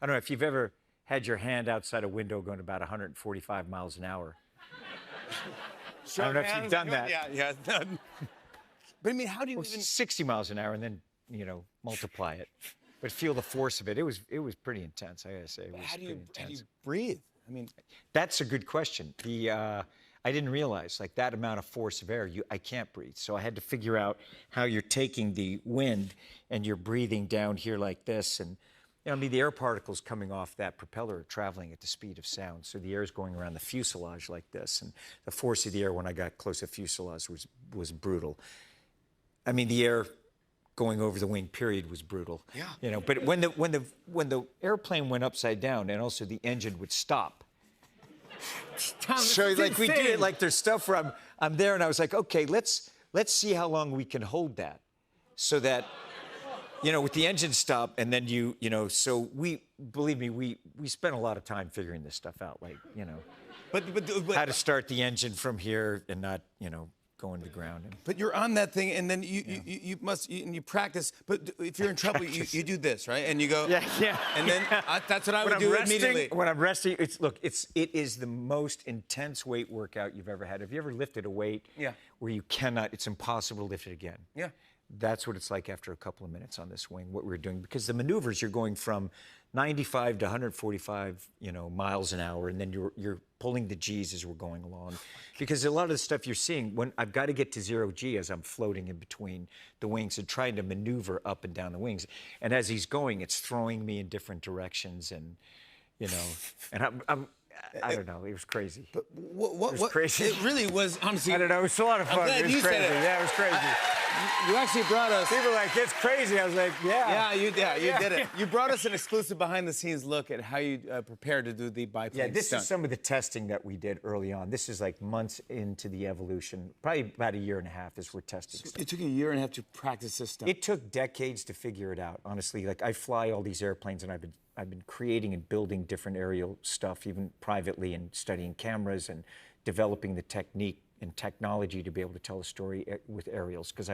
I don't know if you've ever had your hand outside a window going about 145 miles an hour. I don't know if you've done that. Yeah. But I mean, how do you Well, even 60 miles an hour and then, multiply it. But feel the force of it. It was pretty intense, I gotta say. It was how do you intense. breathe? I mean, That's a good question. I didn't realize, like, that amount of force of air, I can't breathe. So I had to figure out how you're taking the wind and you're breathing down here like this. And, the air particles coming off that propeller are traveling at the speed of sound. So the air is going around the fuselage like this. And the force of the air when I got close to fuselage was brutal. I mean, the air going over the wing, period, was brutal. Yeah. But when the airplane went upside down and also the engine would stop. So like we did, like there's stuff where I'm there and I was like, okay, let's see how long we can hold that, so that, with the engine stop and then so believe me, we spent a lot of time figuring this stuff out, like but how to start the engine from here and not going to the ground. But you're on that thing, and then you must and you practice. But if you're in trouble, you do this, right? And you go, yeah. And then that's what I would do immediately. When I'm resting, it is the most intense weight workout you've ever had. Have you ever lifted a weight where it's impossible to lift it again? Yeah. That's what it's like after a couple of minutes on this wing, what we're doing. Because the maneuvers, you're going from 95 to 145, miles an hour, and then you're pulling the G's as we're going along. Because a lot of the stuff you're seeing, when I've got to get to 0 G as I'm floating in between the wings and trying to maneuver up and down the wings. And as he's going, it's throwing me in different directions, and and I don't know. It was crazy. But it was crazy. It really was, honestly. I don't know. It was a lot of fun. It was crazy. Yeah, it was crazy. You actually brought us. People were like, it's crazy. I was like, yeah. You did it. You brought us an exclusive behind-the-scenes look at how you prepared to do the biplane this stunt. is some of the testing that we did early on. This is like months into the evolution, probably about a year and a half as we're testing stuff. It took a year and a half to practice this stuff. It took decades to figure it out, honestly. Like, I fly all these airplanes, and I've been creating and building different aerial stuff, even privately, and studying cameras and developing the technique and technology to be able to tell a story with aerials. Because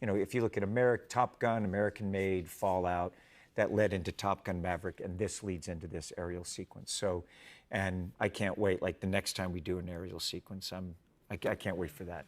if you look at Top Gun, American-made, Fallout, that led into Top Gun Maverick, and this leads into this aerial sequence. So, and I can't wait. Like, the next time we do an aerial sequence, I can't wait for that.